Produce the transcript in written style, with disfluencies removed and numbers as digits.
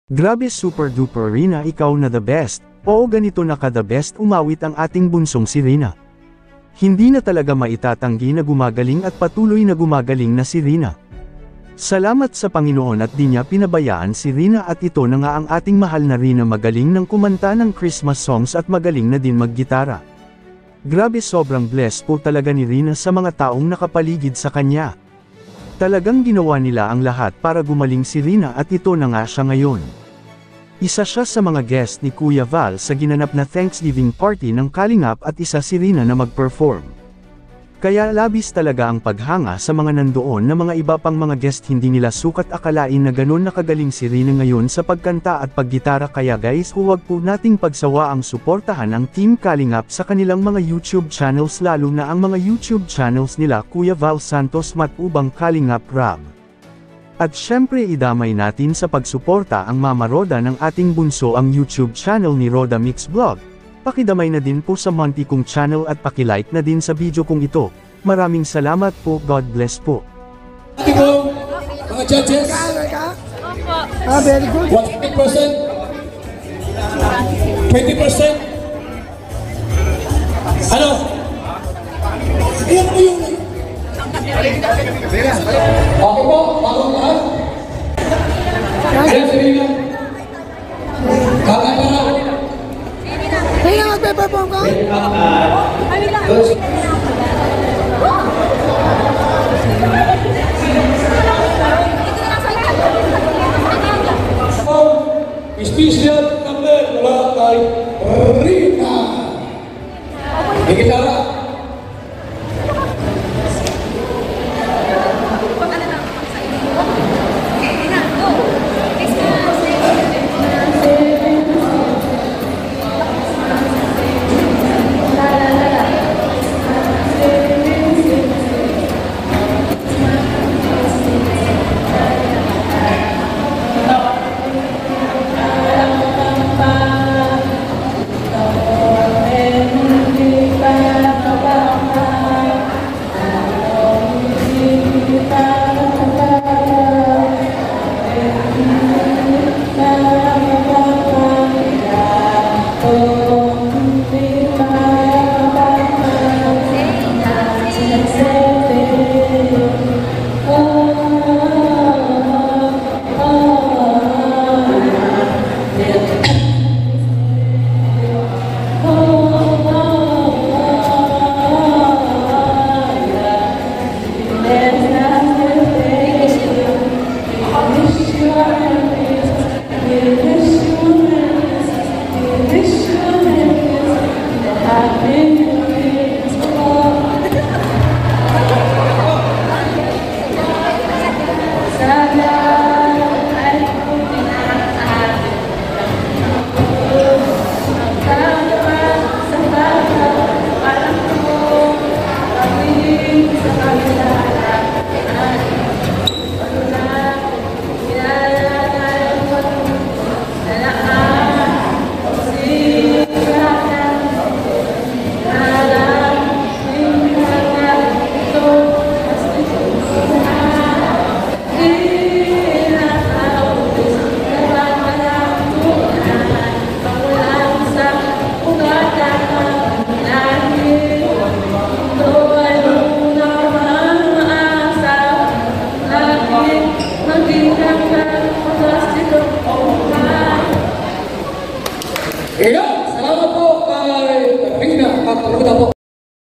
Grabe super duper Rina, ikaw na the best. Oo, ganito na ka the best umawit ang ating bunsong si Rina. Hindi na talaga maitatanggi na gumagaling at patuloy na gumagaling na si Rina. Salamat sa Panginoon at di niya pinabayaan si Rina at ito na nga ang ating mahal na Rina, magaling ng kumanta ng Christmas songs at magaling na din maggitara. Grabe, sobrang blessed po talaga ni Rina sa mga taong nakapaligid sa kanya. Talagang ginawa nila ang lahat para gumaling si Rina at ito na nga siya ngayon. Isa siya sa mga guest ni Kuya Val sa ginanap na Thanksgiving party ng Kalingap at isa si Rina na mag-perform. Kaya labis talaga ang paghanga sa mga nandoon na mga iba pang mga guest, hindi nila sukat akalain na ganun nakagaling si Rina ngayon sa pagkanta at paggitara. Kaya guys, huwag po nating pagsawa ang suportahan ang Team Kalingap sa kanilang mga YouTube channels, lalo na ang mga YouTube channels nila Kuya Val Santos Matubang Kalingap Rab. At syempre idamay natin sa pagsuporta ang Mama Roda ng ating bunso, ang YouTube channel ni Roda Mix Vlog. Pakidamay na din po sa Monty kong channel at pakilike na din sa video kong ito. Maraming salamat po, God bless po. Ito, mga judges. Very good. 100%? 20%? Ano? Iyan mo yung... Okay po, bagong lahat. Ayan si Rina. Kakapara. Rina, magpe-perform ka? Special number mula kay Rina. Di gitara. Iya, salamat po kay Rina at Roda po.